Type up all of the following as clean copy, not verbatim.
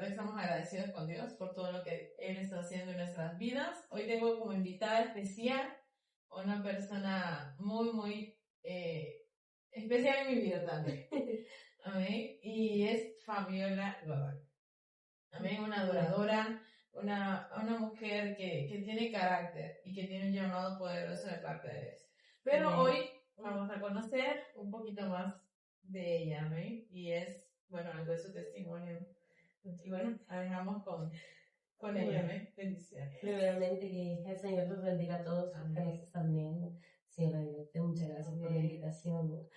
verdad estamos agradecidos con Dios por todo lo que Él está haciendo en nuestras vidas. Hoy tengo como invitada especial una persona muy, muy especial en mi vida también. Amén. Y es Fabiola Rodal. Amén. Una adoradora, una mujer que tiene carácter y que tiene un llamado poderoso de parte de Dios. Pero Amén. hoy vamos a conocer un poquito más de ella, amén. Y es, bueno, algo de su testimonio. Y bueno, la dejamos con ella, amén. Bendiciones. Primeramente, que el Señor los bendiga a todos los que nos están viendo. Señora, muchas gracias por la invitación.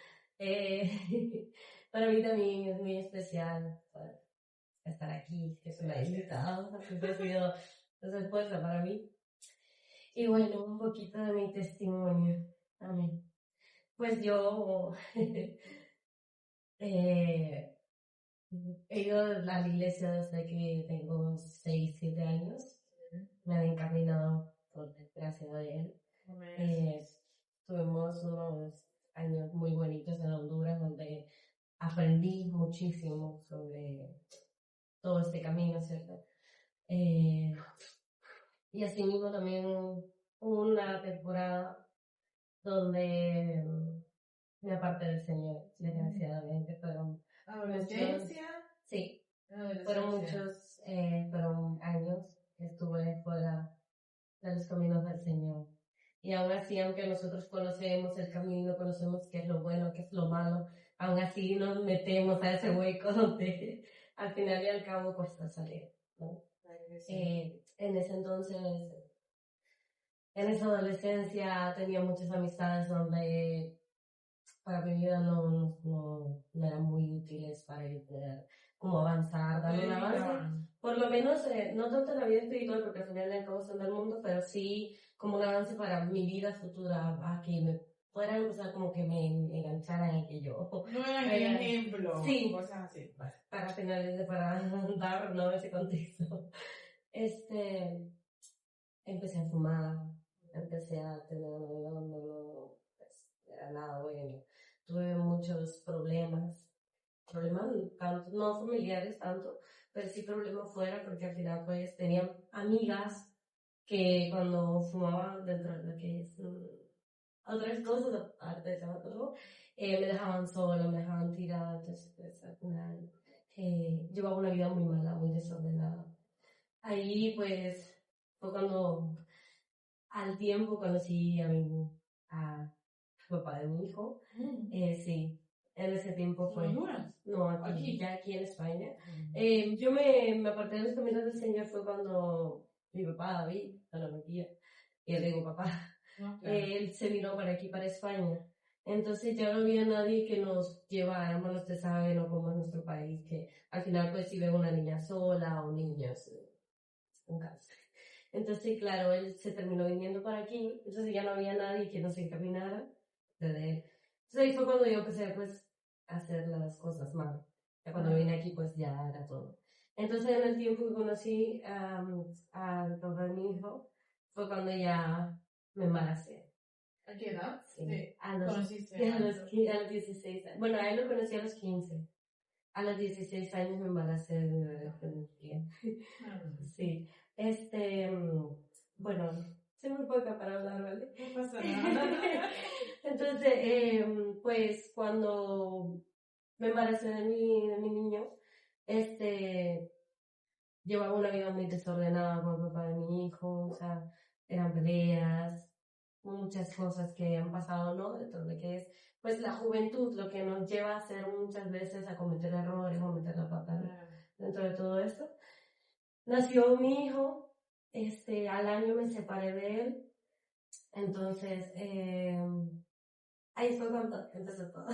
Para mí también es muy especial estar aquí, que se me ha invitado. Siempre ha sido un esfuerzo para mí. Y bueno, un poquito de mi testimonio. Amén. Pues yo he ido a la iglesia desde que tengo 6, 7 años. Me han encaminado por gracia de Él. Tuvimos unos años muy bonitos en Honduras donde aprendí muchísimo sobre todo este camino, ¿cierto? Y así mismo también una temporada donde me aparté del Señor, desgraciadamente. ¿Adolescencia? Sí, fueron años que estuve fuera de los caminos del Señor. Y aún así, aunque nosotros conocemos el camino, conocemos qué es lo bueno, qué es lo malo, aún así nos metemos a ese hueco donde al final y al cabo cuesta salir, ¿no? En ese entonces, en esa adolescencia tenía muchas amistades donde para mi vida no eran muy útiles para yo poder como avanzar, dar un avance. Por lo menos, no tanto en la vida espiritual, porque al final y al cabo son del mundo, pero sí como un avance para mi vida futura, a que me fuera empezar como que me engancharan en que yo. No eran ejemplo. Sí, cosas así. para finalizar, para dar, ¿no? Ese contexto. Empecé a fumar, empecé a tener una vida donde no era nada bueno. Tuve muchos problemas tanto, no familiares tanto, pero sí problemas fuera, porque al final pues tenía amigas que cuando fumaban dentro de lo que es otras cosas aparte de trabajo, me dejaban sola, me dejaban tirada, entonces pues al final llevaba una vida muy mala, muy desordenada. Ahí pues fue cuando al tiempo conocí a papá de mi hijo. Sí, en ese tiempo fue. No, aquí en España. Yo me aparté de los caminos del Señor fue cuando mi papá, David, mi tía, y le digo papá, él se vino para aquí, para España. Entonces ya no había nadie que nos lleváramos, usted sabe, no como en nuestro país, que al final pues si ve una niña sola o niños en casa. Entonces, claro, él se terminó viniendo para aquí, entonces ya no había nadie que nos encaminara desde él. Entonces ahí fue cuando yo empecé pues a hacer las cosas mal. Ya cuando vine aquí pues ya era todo. Entonces en el tiempo que conocí al papá de mi hijo, fue cuando ya me embaracé. ¿A qué edad? Sí. A los 16 años. Bueno, a él lo conocí a los 15. A los 16 años me embaracé de mi bebé con el cliente. Sí. Bueno, se me poca para hablar, ¿vale? No pasa nada. Entonces, pues cuando me embaracé de mi niño, llevaba una vida muy desordenada con el papá de mi hijo, o sea, eran peleas, muchas cosas que han pasado, ¿no? Dentro de que es, pues, la juventud, lo que nos lleva a hacer muchas veces a cometer errores o meter la pata, ¿no? Dentro de todo esto. Nació mi hijo, al año me separé de él, entonces, ahí fue cuando empezó todo.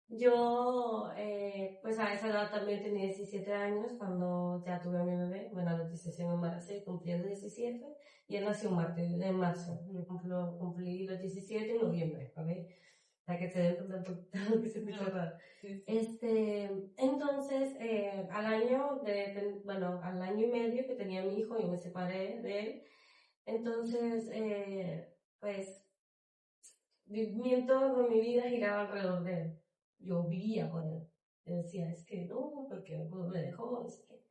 Yo, pues a esa edad también tenía 17 años cuando ya tuve a mi bebé. Bueno, a los 16 me embaracé, cumplí los 17 y él nació en marzo. Yo cumplí los 17 en noviembre, ¿ok? Para que se den cuenta un poquito lo que se escucha raro. Entonces, al año y medio que tenía mi hijo, yo me separé de él. Entonces, pues, mi entorno, mi vida giraba alrededor de él. Yo vivía con él. Yo decía, es que no, porque pues, me dejó, es que...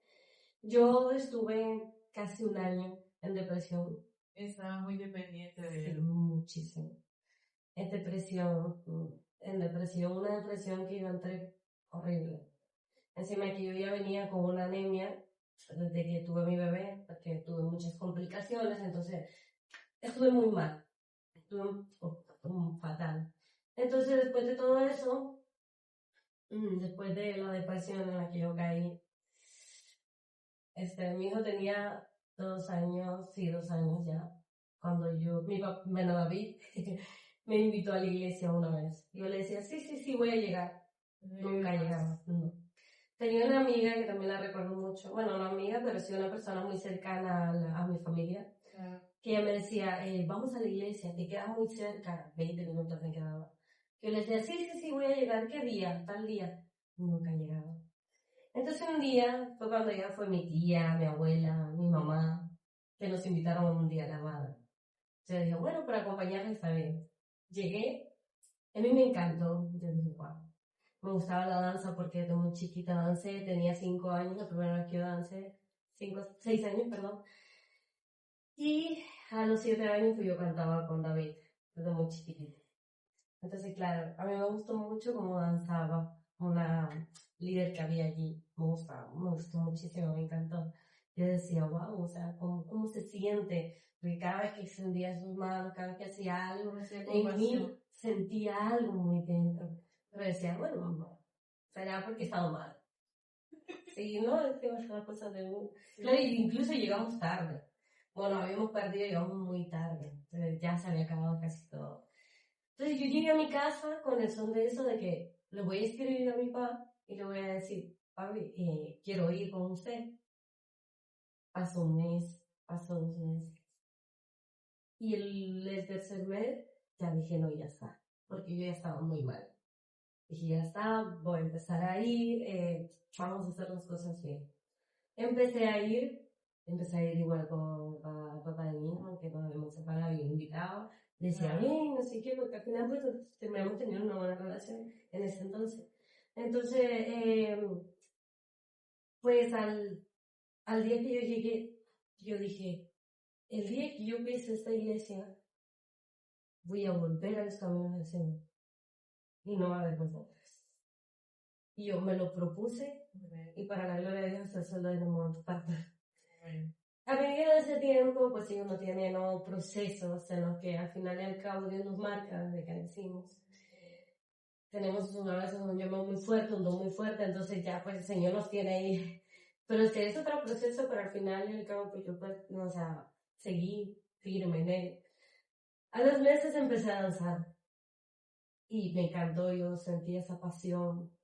Yo estuve casi un año en depresión. Estaba muy dependiente de Sí, él. muchísimo. En depresión, una depresión que yo entré horrible. Encima que yo ya venía con una anemia desde que tuve mi bebé, porque tuve muchas complicaciones, entonces estuve muy mal, estuve fatal. Entonces después de todo eso, después de la depresión en la que yo caí, mi hijo tenía 2 años, sí, 2 años ya, cuando bueno, David me invitó a la iglesia una vez. Yo le decía, sí, voy a llegar. Nunca llegaba, no. Tenía una amiga que también la recuerdo mucho, bueno, no amiga, pero sí una persona muy cercana a mi familia, que ella me decía, vamos a la iglesia, te queda muy cerca, 20 minutos me quedaba. Yo le decía, sí, voy a llegar, ¿qué día? Tal día. Nunca llegaba. Entonces un día fue cuando ya fue mi tía, mi abuela, mi mamá, que nos invitaron un día a la boda. Entonces dije, bueno, para acompañarles está bien. Llegué, a mí me encantó, yo dije, wow. Me gustaba la danza porque desde muy chiquita dancé, tenía 5 años, la primera vez que yo dancé, 6 años, perdón. Y a los 7 años yo cantaba con David, desde muy chiquitita. Entonces, claro, a mí me gustó mucho cómo danzaba una líder que había allí. Me gustó muchísimo, me encantó. Yo decía, wow, o sea, ¿cómo se siente? Porque cada vez que extendía sus manos, cada vez que hacía algo, en mí sentía algo muy dentro. Pero decía, bueno, no, será porque he estado mal. Sí, no, es que las cosas de uno. Claro, incluso llegamos tarde. Bueno, habíamos perdido, llegamos muy tarde. Entonces ya se había acabado casi todo. Entonces yo llegué a mi casa con el son de eso de que le voy a escribir a mi papá y le voy a decir, papi, quiero ir con usted. Pasó un mes, pasó 2 meses. Y el tercer mes ya dije, no, ya está. Porque yo ya estaba muy mal. Dije, ya está, voy a empezar a ir, vamos a hacer las cosas bien. Empecé a ir igual con papá de mi hijo, que nos habíamos separado y invitado. Decía, bien, no sé qué, porque al final pues terminamos teniendo una buena relación en ese entonces. Entonces, pues al día que yo llegué, yo dije, el día que yo pise esta iglesia, voy a volver a los caminos del Señor. Y no va a haber vuelta atrás. Y yo me lo propuse, y para la gloria de Dios, el sol de momento para a medida de ese tiempo, pues sí, uno tiene procesos en los que al final y al cabo Dios nos marca desde que nacimos. Tenemos a veces un llamado muy fuerte, un don muy fuerte, entonces ya pues el Señor nos tiene ahí. Pero este es otro proceso, pero al final y al cabo pues yo pues, o sea, seguí firme en él. A los meses empecé a danzar y me encantó, yo sentí esa pasión,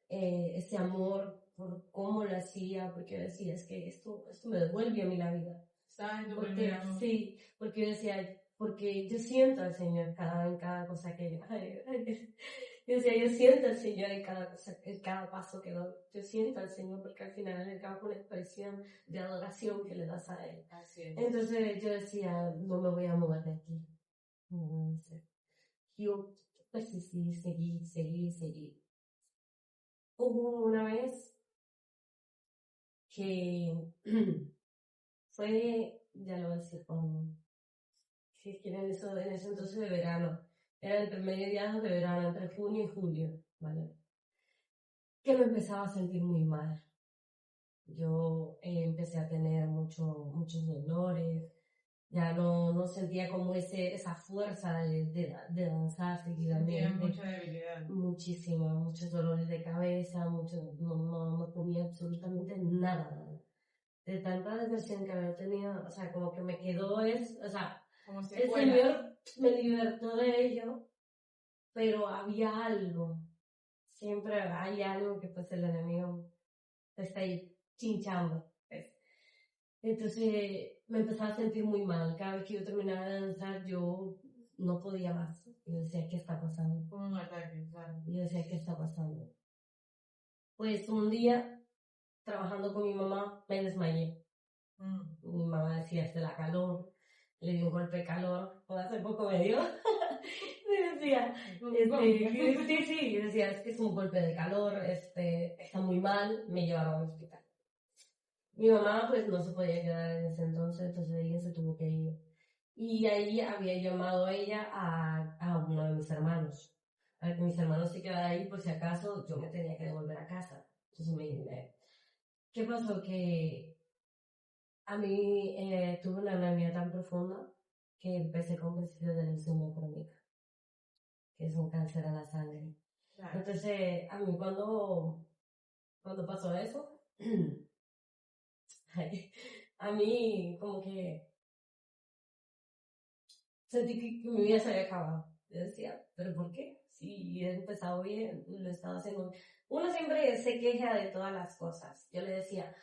ese amor por cómo lo hacía, porque yo decía, es que esto me devuelve a mí la vida. Porque, sí, porque yo decía, porque yo siento al Señor en cada cosa que yo, yo decía, yo siento al Señor en cada cosa, en cada paso que doy. Yo siento al Señor porque al final le acabo con la expresión de adoración que le das a Él. Así es. Entonces yo decía, no me voy a mover de aquí. No sé. Yo persistí, seguí. Hubo una vez que fue, ya lo voy a decir, que era en ese entonces de verano, era entre mediados de verano, entre junio y julio, ¿vale? Que me empezaba a sentir muy mal. Yo empecé a tener muchos dolores, ya no sentía como esa fuerza de danzar seguidamente. Sentía mucha debilidad. Muchos dolores de cabeza, no comía absolutamente nada. De tanta depresión que había tenido, o sea, como que me quedó o sea, el Señor me libertó de ello, pero había algo, siempre hay algo que pues el enemigo te está ahí chinchando. ¿Ves? Entonces me empezaba a sentir muy mal, cada vez que yo terminaba de danzar yo no podía más, yo decía, ¿qué está pasando? Como un ataque, claro. Yo decía, ¿qué está pasando? Pues un día, trabajando con mi mamá, me desmayé. Mi mamá decía, es de la calor, le dio un golpe de calor, pues hace poco me dio, Y decía, sí, y decía, es que es un golpe de calor, está muy mal, me llevaron al hospital. Mi mamá pues no se podía quedar en ese entonces ella se tuvo que ir. Y ahí había llamado a ella a uno de mis hermanos. Para que mis hermanos se quedaran ahí por si acaso yo me tenía que devolver a casa. Entonces ¿qué pasó? Que a mí tuve una anemia tan profunda que empecé con principios de leucemia crónica, que es un cáncer a la sangre. Claro. Entonces, a mí cuando pasó eso, a mí como que sentí que mi vida se había acabado. Yo decía, ¿pero por qué? Si he empezado bien, lo estaba haciendo. Uno siempre se queja de todas las cosas. Yo le decía,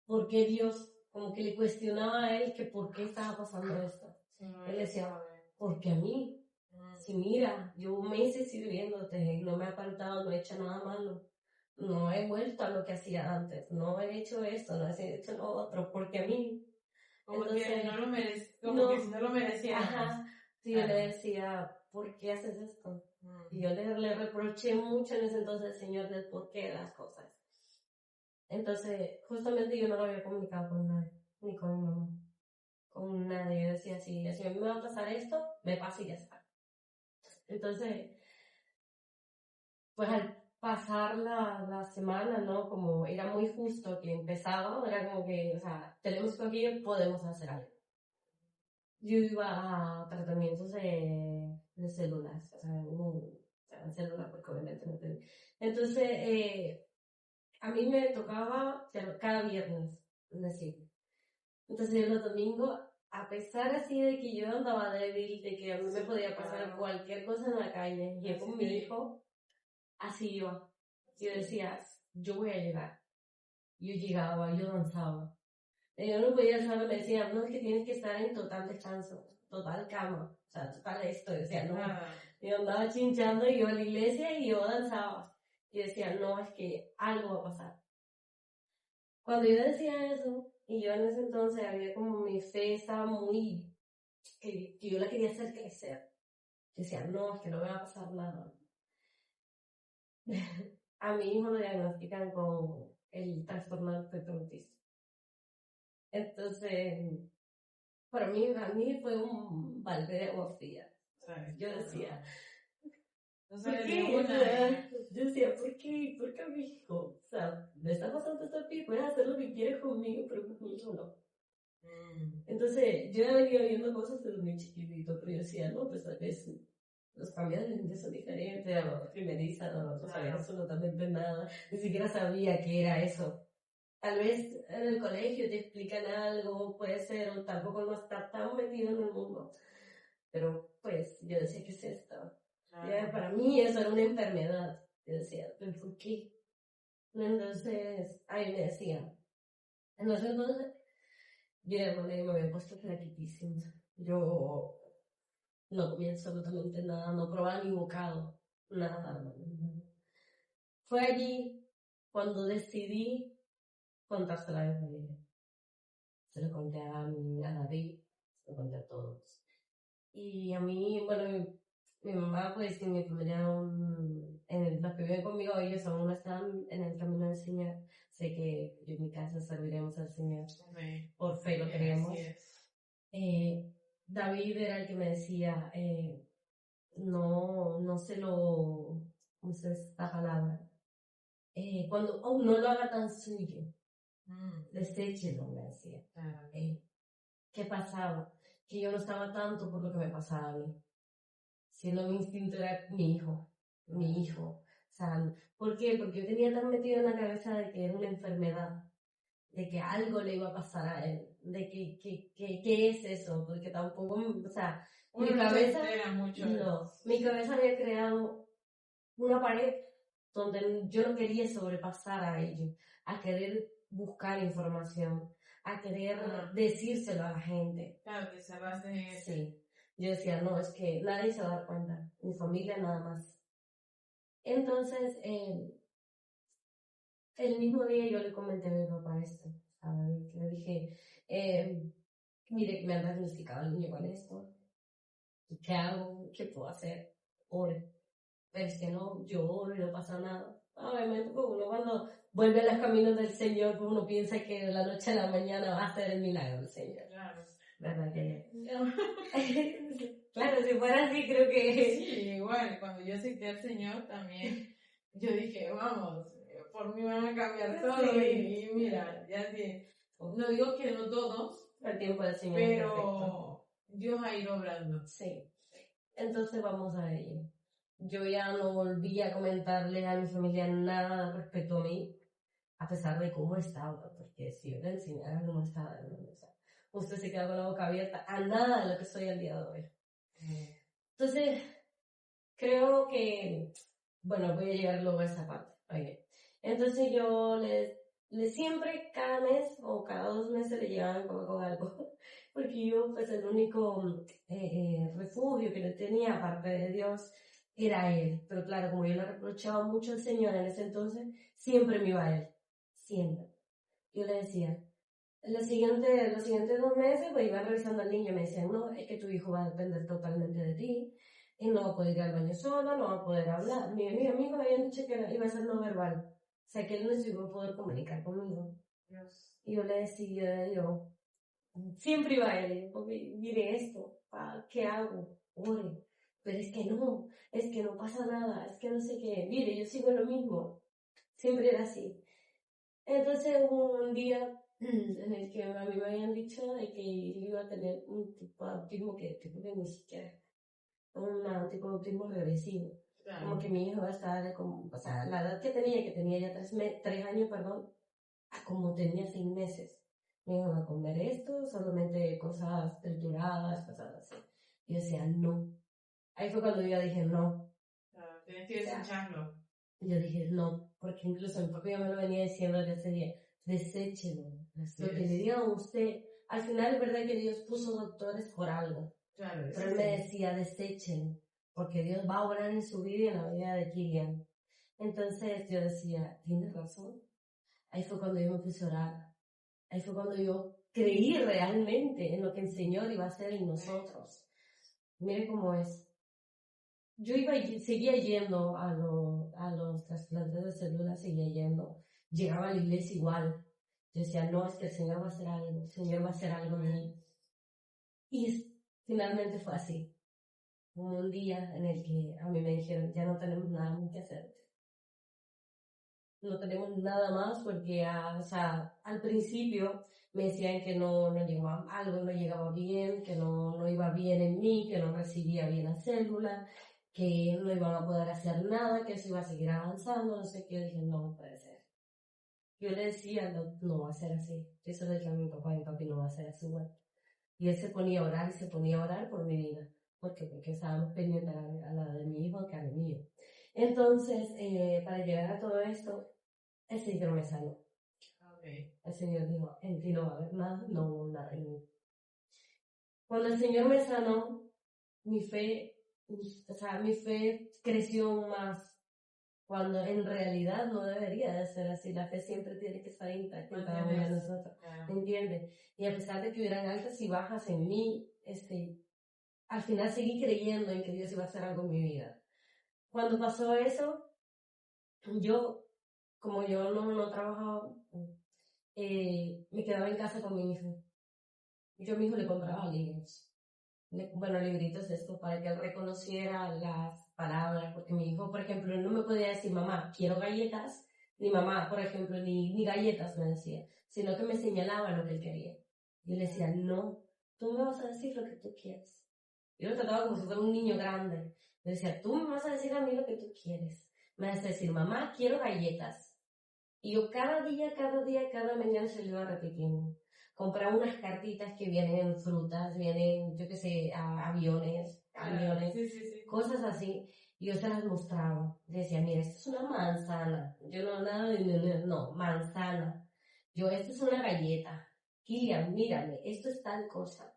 ¿por qué Dios? Como que le cuestionaba a él que por qué estaba pasando esto. Él decía, porque a mí. Si mira, yo meses sirviéndote, no me ha faltado, no he hecho nada malo. No he vuelto a lo que hacía antes, no he hecho esto, no he hecho lo otro, porque a mí. Como entonces, que no lo merecía, como que si no lo merecía. Ajá, sí, claro. Yo le decía, ¿por qué haces esto? Y yo le reproché mucho en ese entonces, Señor, del por qué las cosas. Entonces, justamente yo no lo había comunicado con nadie, ni con mi mamá, con nadie. Yo decía, si a mí me va a pasar esto, me pasa y ya está. Entonces, pues al pasar la semana, ¿no? Como era muy justo que empezaba, era como que, o sea, tenemos que ir, podemos hacer algo. Yo iba a tratamientos de células, o sea, en células porque obviamente no tenía. Entonces, a mí me tocaba cada viernes, es decir. Entonces, los domingos, a pesar así de que yo andaba débil, de que a mí me podía pasar cualquier cosa en la calle, y con mi hijo, así iba. Yo decía, yo voy a llegar. Yo llegaba, yo danzaba. Yo no podía saber, me decían, no, es que tienes que estar en total descanso, total cama, o sea, total esto. Yo decía, no. Yo andaba chinchando, y yo a la iglesia y yo danzaba. Y decía, no, es que algo va a pasar. Cuando yo decía eso, y yo en ese entonces había como mi fe estaba muy, que yo la quería hacer crecer. Yo decía, no, es que no me va a pasar nada. A mi hijo lo diagnostican con el trastorno del espectro autista. Entonces, para mí, fue un balde de agua fría. Yo decía, ¿por qué? Yo decía, ¿por qué? ¿Por qué a mi hijo? O sea, me está pasando esto a ti, puedes hacer lo que quieres conmigo, pero con mi hijo no. Entonces, yo he venido viendo cosas desde muy chiquitito, pero yo decía, no, pues tal vez los cambios de gente son diferentes, a los primeriza, no sabía absolutamente nada, ni siquiera sabía qué era eso. Tal vez en el colegio te explican algo, puede ser, o tampoco no está tan metido en el mundo. Pero pues yo decía, ¿qué es esto? Ya, para mí eso era una enfermedad. Yo decía, ¿pero por qué? Entonces, ahí me decían. Entonces, yo me había puesto flaquitísima. Yo no comía absolutamente nada, no probaba ni bocado, nada. Fue allí cuando decidí contársela a mi familia. Se lo conté a David, se lo conté a todos. Y a mí, bueno, mi mamá, pues, y mi familia, los que viven conmigo, ellos aún no están en el camino del Señor. Sé que yo en mi casa serviremos al Señor. Amén. Por fe lo creemos. David era el que me decía, no se lo, usa esta palabra, cuando no lo haga tan suyo, deséchelo, me decía. ¿Qué pasaba? Que yo no estaba tanto por lo que me pasaba a mí, sino mi instinto era mi hijo. O sea, ¿por qué? Porque yo tenía tan metido en la cabeza de que era una enfermedad, de que algo le iba a pasar a él, de que ¿qué es eso? Porque tampoco, o sea, mi cabeza había creado una pared donde yo no quería sobrepasar a ello, a querer buscar información, a querer decírselo a la gente. Claro, que cerraste en eso. Sí. Yo decía, no, es que nadie se va a dar cuenta, mi familia nada más. Entonces, el mismo día yo le comenté a mi papá esto, le dije, mire, me han diagnosticado el niño con esto, ¿qué hago? ¿Qué puedo hacer? ore. Pero es que no, yo oro y no pasa nada. Obviamente, pues uno cuando vuelve a los caminos del Señor, pues uno piensa que de la noche a la mañana va a hacer el milagro del Señor. Claro. ¿Verdad que no? Claro, si fuera así, creo que... Sí, igual, cuando yo acepté al Señor también, yo dije, vamos, por mí van a cambiar todo y mira, ya sí. No digo que no todos, El tiempo del Señor es perfecto. pero Dios ha ido obrando. Sí. Entonces vamos a ello. Yo ya no volví a comentarle a mi familia nada respecto a mí, a pesar de cómo estaba, porque si yo le enseñara cómo estaba, ¿no? O sea, usted se queda con la boca abierta a nada de lo que soy al día de hoy. Entonces, creo que, bueno, voy a llegar luego a esa parte. Okay. Entonces yo le siempre, cada mes o cada 2 meses le llevaban como con algo, porque yo, pues el único refugio que le tenía, aparte de Dios, era Él. Pero claro, como yo le reprochaba mucho al Señor en ese entonces, siempre me iba a Él. Siempre. Yo le decía, los siguientes 2 meses, pues iba revisando al niño y me decían, no, es que tu hijo va a depender totalmente de ti, y no va a poder ir al baño solo, no va a poder hablar. Mis amigos habían dicho que iba a ser no verbal, o sea, que él no se iba a poder comunicar conmigo. Dios. Y yo le decía, yo siempre iba a él, porque mire esto, ¿qué hago? Ore. Pero es que no pasa nada, es que no sé qué, mire, yo sigo lo mismo. Siempre era así. Entonces hubo un día en el que a mí me habían dicho de que yo iba a tener un tipo de autismo que ni siquiera, un tipo de autismo regresivo. Claro. Como que mi hijo va a estar, como, o sea, la edad que tenía ya 3 años, perdón, a como tenía 6 meses. Me iban a comer esto, solamente cosas trituradas, cosas así. Y yo decía, no. Ahí fue cuando yo dije, no. Claro, tienes que desecharlo. Yo dije, no, porque incluso mi papá ya me lo venía diciendo desde ese día, deséchelo. Lo que le diga a usted, al final es verdad que Dios puso doctores por algo. Claro, Pero él me decía, deséchelo, porque Dios va a obrar en su vida y en la vida de Kilian. Entonces yo decía, tienes razón. Ahí fue cuando yo me puse a orar. Ahí fue cuando yo creí realmente en lo que el Señor iba a hacer en nosotros. Mire cómo es. Yo seguía yendo a los trasplantes de células, seguía yendo. Llegaba a la iglesia igual. Yo decía, no, es que el Señor va a hacer algo, el Señor va a hacer algo en mí. Y finalmente fue así. Hubo un día en el que a mí me dijeron, ya no tenemos nada más que hacerte. No tenemos nada más porque, o sea, al principio me decían que algo no llegaba bien, que no iba bien en mí, que no recibía bien la célula, que no iban a poder hacer nada, que eso iba a seguir avanzando, no sé qué. Yo dije, no puede ser. Yo le decía, no va a ser así. Eso le dije a mi papá, y papi no va a ser así, bueno. Y él se ponía a orar y se ponía a orar por mi vida. ¿Por qué? Porque estábamos pendientes a la de mi hijo que a la mío. Entonces, para llegar a todo esto, el Señor me sanó. Okay. El Señor dijo, en ti no va a haber nada, no hubo nada en mí. Cuando el Señor me sanó, mi fe creció más, cuando en realidad no debería de ser así. La fe siempre tiene que estar intacta en cada uno de nosotros. ¿Me entiendes? Y a pesar de que hubieran altas y bajas en mí, al final seguí creyendo en que Dios iba a hacer algo en mi vida. Cuando pasó eso, yo, como yo no trabajaba, me quedaba en casa con mi hijo. Yo a mi hijo le compraba libros. Libritos de esto para que él reconociera las palabras, porque mi hijo, por ejemplo, no me podía decir, mamá, quiero galletas, ni mamá, por ejemplo, ni galletas me decía, sino que me señalaba lo que él quería. Yo le decía, no, tú me vas a decir lo que tú quieres. Yo lo trataba como si fuera un niño grande. Le decía, tú me vas a decir a mí lo que tú quieres. Me vas a decir, mamá, quiero galletas. Y yo cada mañana se lo iba repitiendo. Compraba unas cartitas que vienen en frutas, vienen, yo qué sé, aviones, Sí. cosas así. Y yo se las mostraba. Decía, mira, esto es una manzana. Yo no, manzana. Yo, esto es una galleta. Kilian, mírame, esto es tal cosa.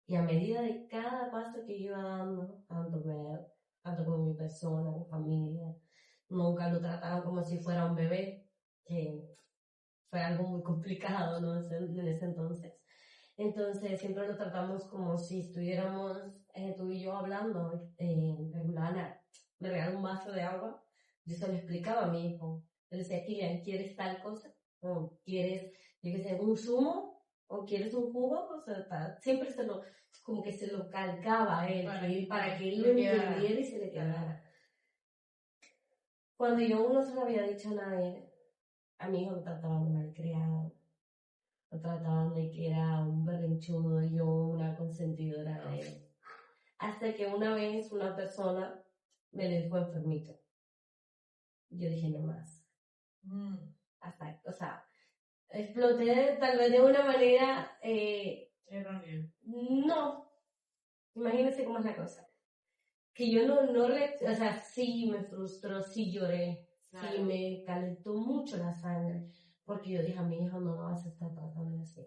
Y a medida de cada paso que yo iba dando, tanto con mi persona, mi familia, nunca lo trataban como si fuera un bebé, que fue algo muy complicado, ¿no? En ese entonces. Entonces siempre lo tratamos como si estuviéramos tú y yo hablando. Ana me regaló un vaso de agua, yo se lo explicaba a mi hijo. Yo le decía, Kilian, ¿quieres tal cosa? ¿O quieres, yo qué sé, un zumo? ¿O quieres un jugo? O sea, siempre como que se lo calcaba a él, para que él lo entendiera y se le quedara. Cuando yo no se lo había dicho a nadie, a mi hijo lo trataban de malcriado, lo trataban de que era un berrinchudo y yo una consentidora de él. Hasta que una vez una persona me le dijo enfermito. Yo dije, no más. Hasta, o sea, exploté tal vez de una manera... errónea. No. Imagínense cómo es la cosa. Que yo o sea, sí me frustró, sí lloré, sí me calentó mucho la sangre, porque yo dije, a mi hijo no lo vas a estar tratando así.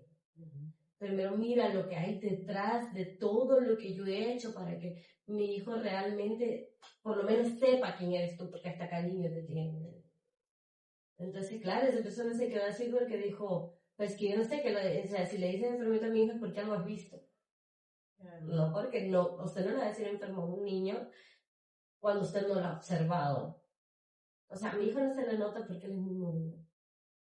Primero mira lo que hay detrás de todo lo que yo he hecho para que mi hijo realmente, por lo menos sepa quién eres tú, porque hasta cariño te tiene. Entonces, claro, esa persona se quedó así porque dijo, pues que yo no sé, o sea, si le dicen enfermito a mi hijo es porque algo has visto. No, porque no, usted no le va a decir enfermo a un niño cuando usted no lo ha observado. O sea, a mi hijo no se le nota porque él es muy movido.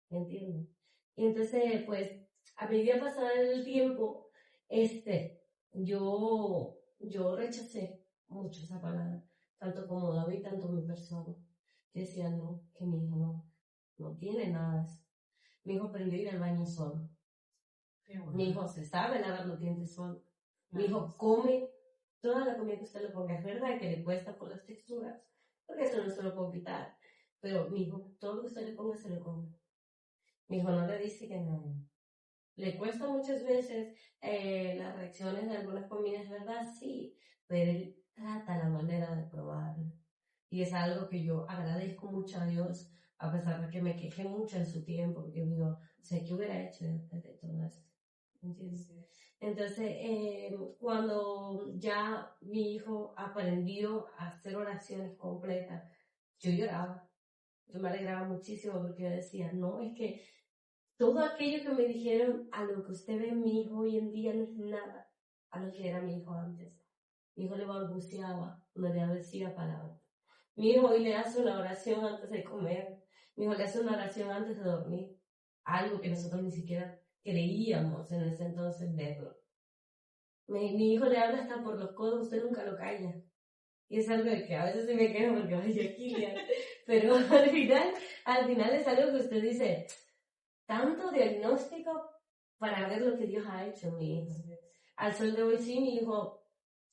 ¿Me entiendes? Y entonces, pues, a medida pasar el tiempo, yo rechacé mucho esa palabra, tanto como David, tanto mi persona. Yo decía, no, que mi hijo no tiene nada de eso. Mi hijo aprendió a ir al baño solo. Bueno. Mi hijo se sabe lavar los dientes solo. Mi hijo come toda la comida que usted le ponga. Es verdad que le cuesta por las texturas, porque eso no se lo puedo quitar. Pero mi hijo, todo lo que usted le ponga, se lo come. Mi hijo no le dice que no. Le cuesta muchas veces las reacciones de algunas comidas, ¿verdad? Sí, pero él trata la manera de probarlo. Y es algo que yo agradezco mucho a Dios, a pesar de que me quejé mucho en su tiempo, porque digo, o sea, ¿qué hubiera hecho de todo esto? ¿Entiendes? Entonces, cuando ya mi hijo aprendió a hacer oraciones completas, yo lloraba. Yo me alegraba muchísimo porque yo decía, no, es que todo aquello que me dijeron a lo que usted ve en mi hijo hoy en día no es nada a lo que era mi hijo antes. Mi hijo le balbuceaba, no le decía palabras. Mi hijo hoy le hace una oración antes de comer. Mi hijo le hace una oración antes de dormir. Algo que nosotros ni siquiera creíamos en ese entonces verlo. Mi hijo le habla hasta por los codos, usted nunca lo calla. Y es algo de que a veces se me queja porque vaya Kilian. Pero al final es algo que usted dice, tanto diagnóstico para ver lo que Dios ha hecho en mi hijo. Al sol de hoy sí, mi hijo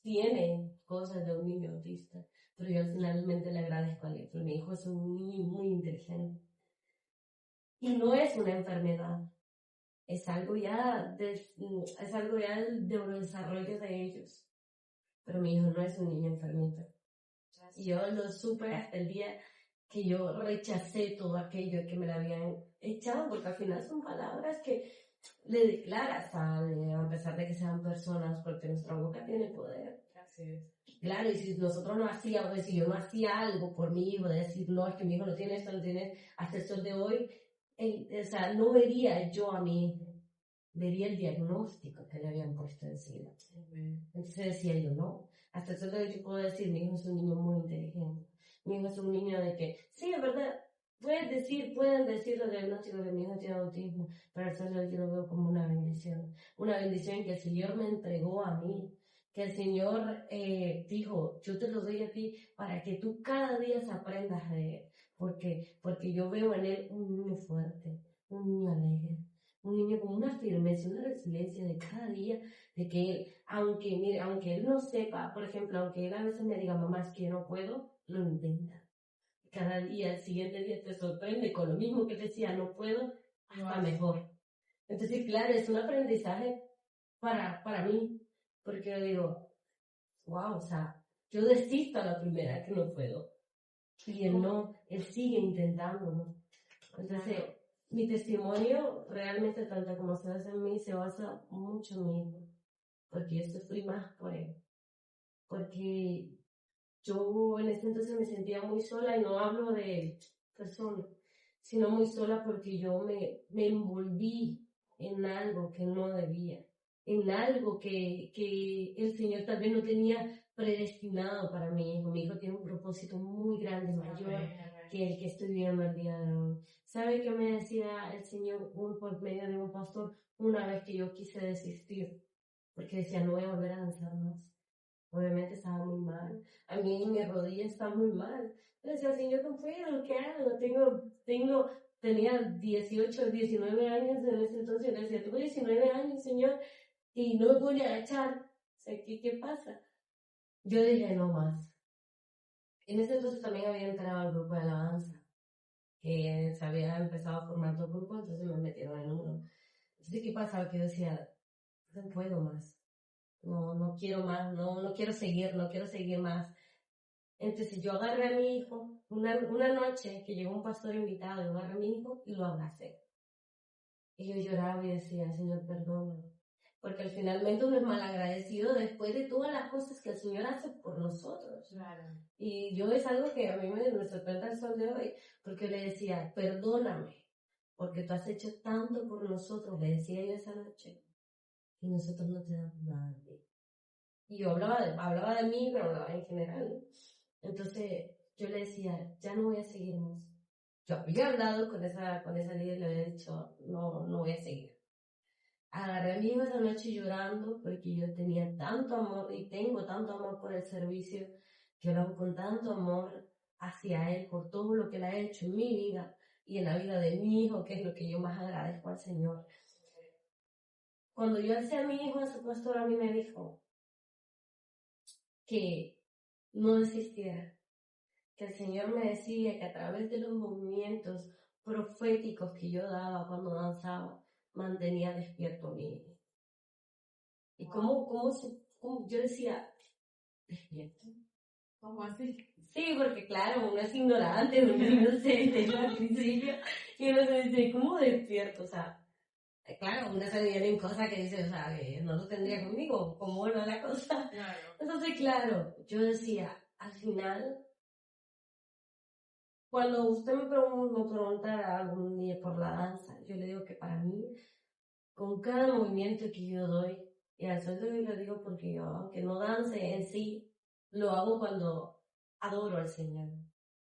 tiene cosas de un niño autista, pero yo finalmente le agradezco a Dios. Mi hijo es un niño muy inteligente. Y no es una enfermedad, es algo ya del desarrollo de ellos. Pero mi hijo no es un niño enfermito. Y yo lo supe hasta el día que yo rechacé todo aquello que me lo habían echado, porque al final son palabras que le declaras a pesar de que sean personas, porque nuestra boca tiene poder. Así es. Claro, y si nosotros no hacíamos, si yo no hacía algo por mi hijo, de decir, no, es que mi hijo no tiene esto, no tiene, hasta el sol de hoy, o sea, no vería yo a mi hijo, vería el diagnóstico que le habían puesto encima. Entonces decía yo, no, hasta el sol de hoy yo puedo decir, mi hijo es un niño muy inteligente. Mi hijo es un niño de que, sí, es verdad, pueden decir los diagnósticos de mi hijo tiene autismo, pero al sol de hoy yo lo veo como una bendición que el Señor me entregó a mí, que el Señor dijo, yo te lo doy a ti para que tú cada día aprendas de él, porque yo veo en él un niño fuerte, un niño alegre, un niño con una firmeza, una resiliencia de cada día, de que él, aunque él no sepa, por ejemplo, aunque él a veces me diga, mamá, es que yo no puedo, lo intenta. Cada día, el siguiente día te sorprende con lo mismo que decía, no puedo, hasta mejor. Entonces, claro, es un aprendizaje para mí, porque yo digo, wow, o sea, yo desisto a la primera que no puedo. Y él no, él sigue intentándolo. Entonces, mi testimonio realmente, tanto como se hace en mí, se basa mucho en mí, porque yo sufrí más por él. Porque yo en ese entonces me sentía muy sola, y no hablo de persona, sino muy sola porque yo me envolví en algo que no debía. en algo que el Señor tal vez no tenía predestinado para mi hijo. Mi hijo tiene un propósito muy grande, mayor que el que estoy viendo el día de hoy. ¿Sabe qué me decía el Señor por medio de un pastor una vez que yo quise desistir? Porque decía, no voy a volver a danzar más. Obviamente estaba muy mal. A mí mi rodilla está muy mal. Yo decía, Señor, no puedo, ¿qué hago? Tenía 18, 19 años en ese entonces. Le decía, tengo 19 años, Señor, y no me voy a agachar. O sea, ¿qué pasa? Yo dije, no más. En ese entonces también había entrado al grupo de alabanza, que se había empezado a formar dos grupos, entonces me metieron en uno. Entonces, ¿qué pasaba? Que yo decía, no puedo más. No quiero más, no quiero seguir más. Entonces yo agarré a mi hijo, una noche que llegó un pastor invitado, yo agarré a mi hijo y lo abracé. Y yo lloraba y decía, Señor, perdóname. Porque finalmente uno es malagradecido después de todas las cosas que el Señor hace por nosotros. Claro. Y yo es algo que a mí me sorprende el sol de hoy, porque le decía, perdóname, porque tú has hecho tanto por nosotros, le decía yo esa noche, y nosotros no te damos nada de ti. Y yo hablaba de mí, pero hablaba en general. Entonces yo le decía, ya no voy a seguir más. Yo había hablado con esa líder y le había dicho, no voy a seguir. Agarré a mi hijo esa noche llorando porque yo tenía tanto amor y tengo tanto amor por el servicio, que lo hago con tanto amor hacia él, por todo lo que él ha hecho en mi vida y en la vida de mi hijo, que es lo que yo más agradezco al Señor. Cuando yo alcé a mi hijo a su pastor, a mí me dijo que no desistiera, que el Señor me decía que a través de los movimientos proféticos que yo daba cuando danzaba, mantenía despierto a mi hijo. Y cómo yo decía, despierto. ¿Cómo así? Sí, porque claro, uno es ignorante, uno es inocente al principio, y uno se dice, ¿cómo despierto? O sea, claro, uno se vienen cosas que dice, o sea, que no lo tendría conmigo, ¿cómo no la cosa? Claro. Entonces, claro, yo decía, al final, cuando usted me pregunta algún día por la danza, yo le digo que para mí, con cada movimiento que yo doy, y al sol de hoy lo digo porque yo, aunque no dance en sí, lo hago cuando adoro al Señor.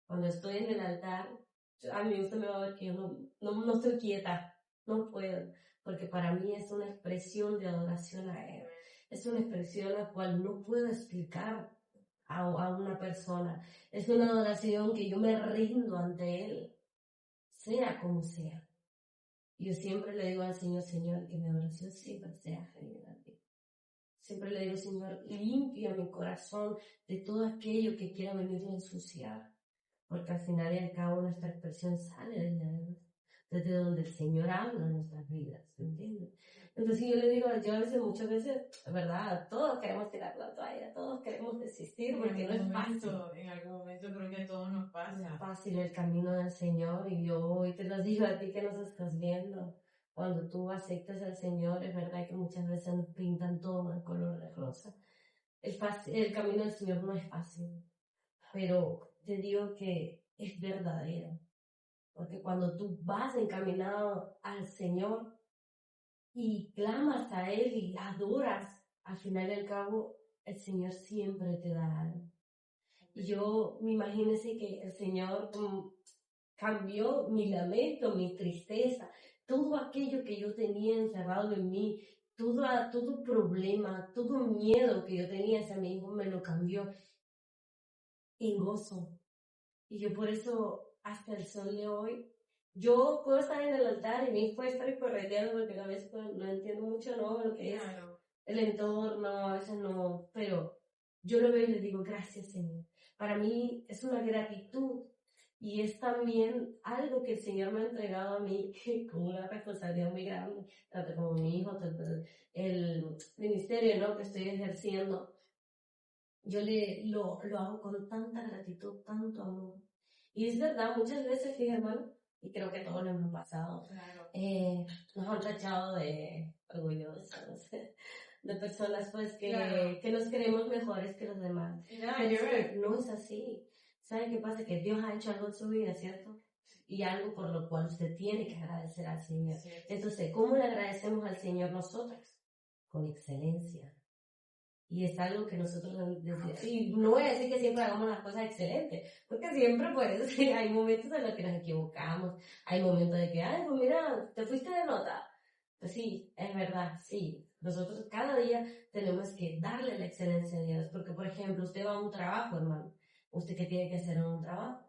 Cuando estoy en el altar, a mí usted me va a ver que yo no estoy quieta, no puedo, porque para mí es una expresión de adoración a Él. Es una expresión la cual no puedo explicar a una persona. Es una adoración que yo me rindo ante Él, sea como sea. Yo siempre le digo al Señor, Señor, que mi adoración siempre sea genuina a ti. Siempre le digo, Señor, limpia mi corazón de todo aquello que quiera venir a ensuciar. Porque al final y al cabo nuestra expresión sale desde donde el Señor habla en nuestras vidas, ¿entiendes? Entonces yo le digo, yo a veces, muchas veces, verdad, todos queremos tirar la toalla, todos queremos desistir porque no es fácil. En algún momento creo que a todos nos pasa. No es fácil el camino del Señor, y yo hoy te lo digo a ti que nos estás viendo. Cuando tú aceptas al Señor, es verdad que muchas veces nos pintan todo en color de rosa. El camino del Señor no es fácil, pero te digo que es verdadero. Porque cuando tú vas encaminado al Señor y clamas a Él y adoras, al final y al cabo, el Señor siempre te da algo. Y yo me imagínese que el Señor cambió mi lamento, mi tristeza, todo aquello que yo tenía encerrado en mí, todo problema, todo miedo que yo tenía hacia mi hijo, me lo cambió en gozo. Y yo por eso, hasta el sol de hoy, yo puedo estar en el altar y mi hijo puede estar correteando porque a veces no entiendo mucho, ¿no? Lo que es el entorno, a veces no, pero yo lo veo y le digo, gracias, Señor. Para mí es una gratitud y es también algo que el Señor me ha entregado a mí con una responsabilidad muy grande, tanto como mi hijo, tanto el ministerio, ¿no?, que estoy ejerciendo. Yo lo hago con tanta gratitud, tanto amor. Y es verdad, muchas veces, fíjate, hermano, y creo que todos lo hemos pasado, Claro. nos han tachado de orgullosos, de personas pues Claro. que nos creemos mejores que los demás. Nada que ver. No es así. ¿Sabe qué pasa? Que Dios ha hecho algo en su vida, ¿cierto? Y algo por lo cual usted tiene que agradecer al Señor. Sí. Entonces, ¿cómo le agradecemos al Señor nosotras? con excelencia. Y es algo que nosotros, y no voy a decir que siempre hagamos las cosas excelentes, porque siempre pues hay momentos en los que nos equivocamos, hay momentos de que, ay, pues mira, te fuiste de nota. Pues sí, es verdad, sí. Nosotros cada día tenemos que darle la excelencia a Dios, porque por ejemplo, usted va a un trabajo, hermano, ¿usted qué tiene que hacer en un trabajo?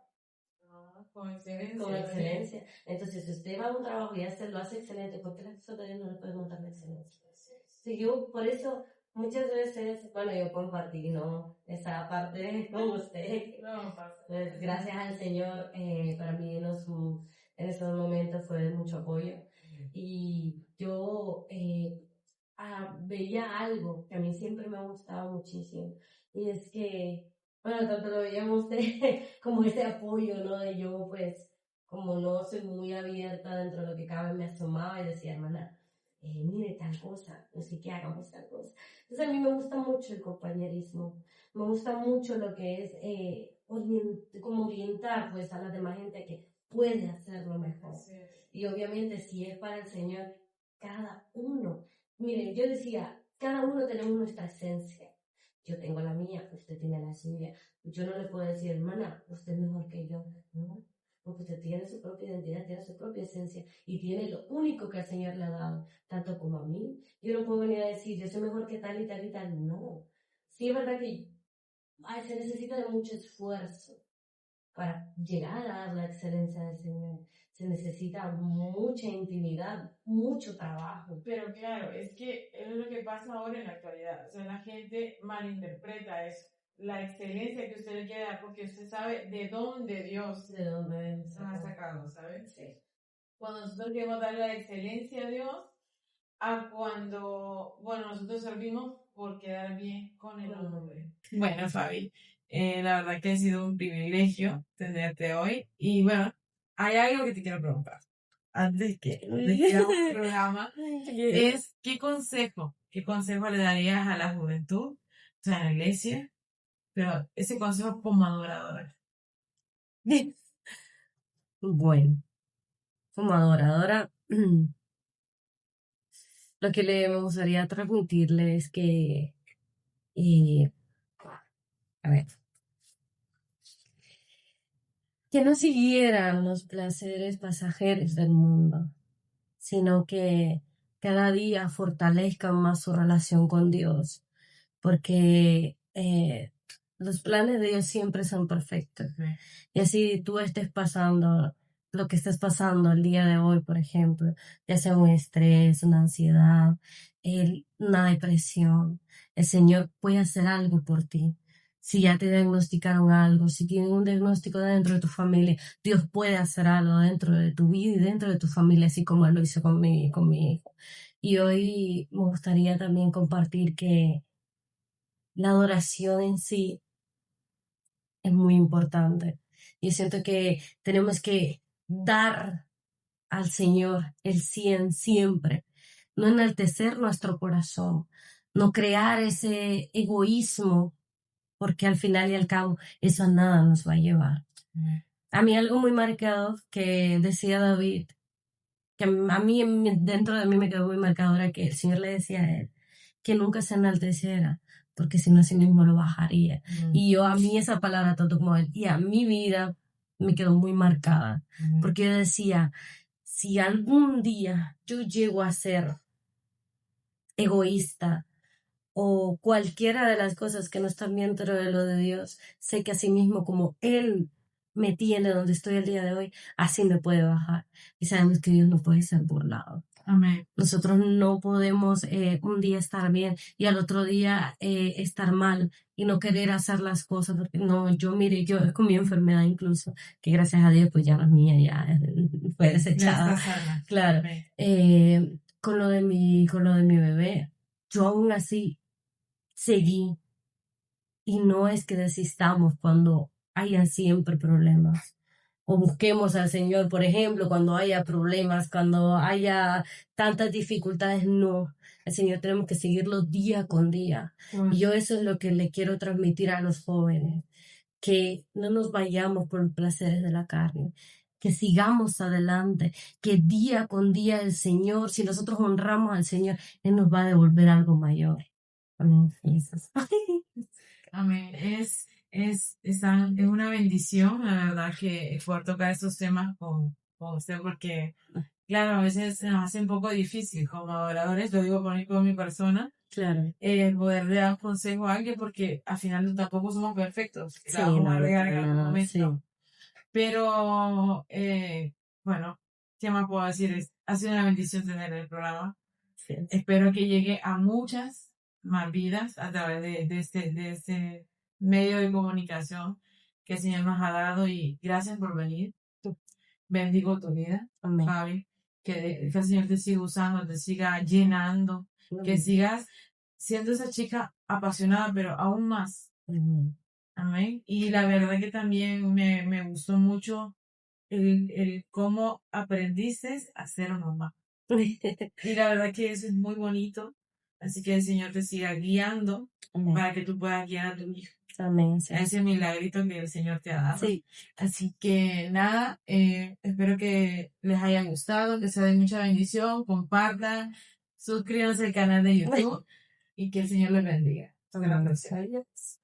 Con excelencia. Con excelencia. Entonces, si usted va a un trabajo y ya lo hace excelente, ¿por qué las personas no le podemos dar la excelencia? Sí, yo por eso muchas veces, bueno, yo compartí, ¿no? Esa parte con usted. No pasa. Pues, gracias al Señor, para mí en esos momentos fue de mucho apoyo. Y yo veía algo que a mí siempre me ha gustado muchísimo. Y es que, bueno, tanto lo veíamos usted como ese apoyo, ¿no? De yo, pues, como no soy muy abierta dentro de lo que cabe, me asomaba y decía, hermana, mire tal cosa, no sé qué, hagamos tal cosa. Entonces a mí me gusta mucho el compañerismo, me gusta mucho lo que es como orientar pues a la demás gente que puede hacerlo mejor. Sí. Y obviamente si es para el Señor, cada uno, miren, yo decía, cada uno tenemos nuestra esencia. Yo tengo la mía, usted tiene la suya. Yo no le puedo decir, hermana, usted es mejor que yo, ¿no? Porque usted tiene su propia identidad, tiene su propia esencia y tiene lo único que el Señor le ha dado, tanto como a mí. Yo no puedo venir a decir, yo soy mejor que tal y tal y tal, no. Sí es verdad que se necesita de mucho esfuerzo para llegar a dar la excelencia del Señor. Se necesita mucha intimidad, mucho trabajo. Pero claro, es que es lo que pasa ahora en la actualidad. O sea, la gente malinterpreta eso. La excelencia que usted le quiere dar, porque usted sabe de dónde Dios ¿De dónde nos ha sacado, ¿sabes? Sí. Cuando nosotros queremos darle la excelencia a Dios, a cuando, bueno, nosotros servimos por quedar bien con el hombre. Bueno, Fabi, la verdad que ha sido un privilegio tenerte hoy. Y bueno, hay algo que te quiero preguntar. Antes que hagamos el programa, es qué consejo le darías a la juventud, o sea, a la iglesia, pero ese consejo como adoradora. Bueno, como adoradora, lo que me gustaría transmitirle es que, a ver, que no siguieran los placeres pasajeros del mundo, sino que cada día fortalezcan más su relación con Dios, porque los planes de Dios siempre son perfectos. Y así tú estés pasando lo que estés pasando el día de hoy, por ejemplo, ya sea un estrés, una ansiedad, una depresión, el Señor puede hacer algo por ti. Si ya te diagnosticaron algo, si tienes un diagnóstico dentro de tu familia, Dios puede hacer algo dentro de tu vida y dentro de tu familia, así como Él lo hizo con mi hijo. Y hoy me gustaría también compartir que la adoración en sí es muy importante. Yo siento que tenemos que dar al Señor el 100 siempre, no enaltecer nuestro corazón, no crear ese egoísmo, porque al final y al cabo eso a nada nos va a llevar. A mí algo muy marcado que decía David, que a mí dentro de mí me quedó muy marcado, era que el Señor le decía a él que nunca se enalteciera, porque si no, sí mismo lo bajaría. Y a mí esa palabra, tanto como él, y a mi vida me quedó muy marcada, porque yo decía, si algún día yo llego a ser egoísta o cualquiera de las cosas que no están dentro de lo de Dios, sé que así mismo como Él me tiene donde estoy el día de hoy, así me puede bajar. Y sabemos que Dios no puede ser burlado. Amén. Nosotros no podemos un día estar bien y al otro día estar mal y no querer hacer las cosas. Porque no, mire, yo con mi enfermedad incluso, que gracias a Dios pues ya no es mía, ya fue desechada. Claro. Con lo de mi bebé, yo aún así seguí. Y no es que desistamos cuando haya siempre problemas. O busquemos al Señor, por ejemplo, cuando haya problemas, cuando haya tantas dificultades, no. El Señor tenemos que seguirlo día con día. Y yo eso es lo que le quiero transmitir a los jóvenes, que no nos vayamos por los placeres de la carne, que sigamos adelante, que día con día el Señor, si nosotros honramos al Señor, Él nos va a devolver algo mayor. Amén, Jesús. Amén. Es una bendición, la verdad, que poder tocar estos temas con usted, porque, claro, a veces se nos hace un poco difícil como adoradores, lo digo por mi persona, Claro. poder dar consejo a alguien, porque al final tampoco somos perfectos. Sí, La vamos a no, regar en para algún nada, momento. sí. Pero, bueno, ¿qué más puedo decir? Ha sido una bendición tener el programa. Sí. Espero que llegue a muchas más vidas a través de este medio de comunicación que el Señor nos ha dado, y gracias por venir. Bendigo tu vida, Amén. Fabi, que el Señor te siga usando, te siga llenando, que sigas siendo esa chica apasionada, pero aún más. Amén. Amén. Y la verdad que también me gustó mucho el cómo aprendiste a ser mamá. Y la verdad que eso es muy bonito. Así que el Señor te siga guiando Amén. para que tú puedas guiar a tu hijo. Amén. Sí. Ese milagrito que el Señor te ha dado. Sí. Así que nada, espero que les haya gustado, que sea de mucha bendición. Compartan, suscríbanse al canal de YouTube y que el Señor les bendiga. Hasta la próxima. Adiós.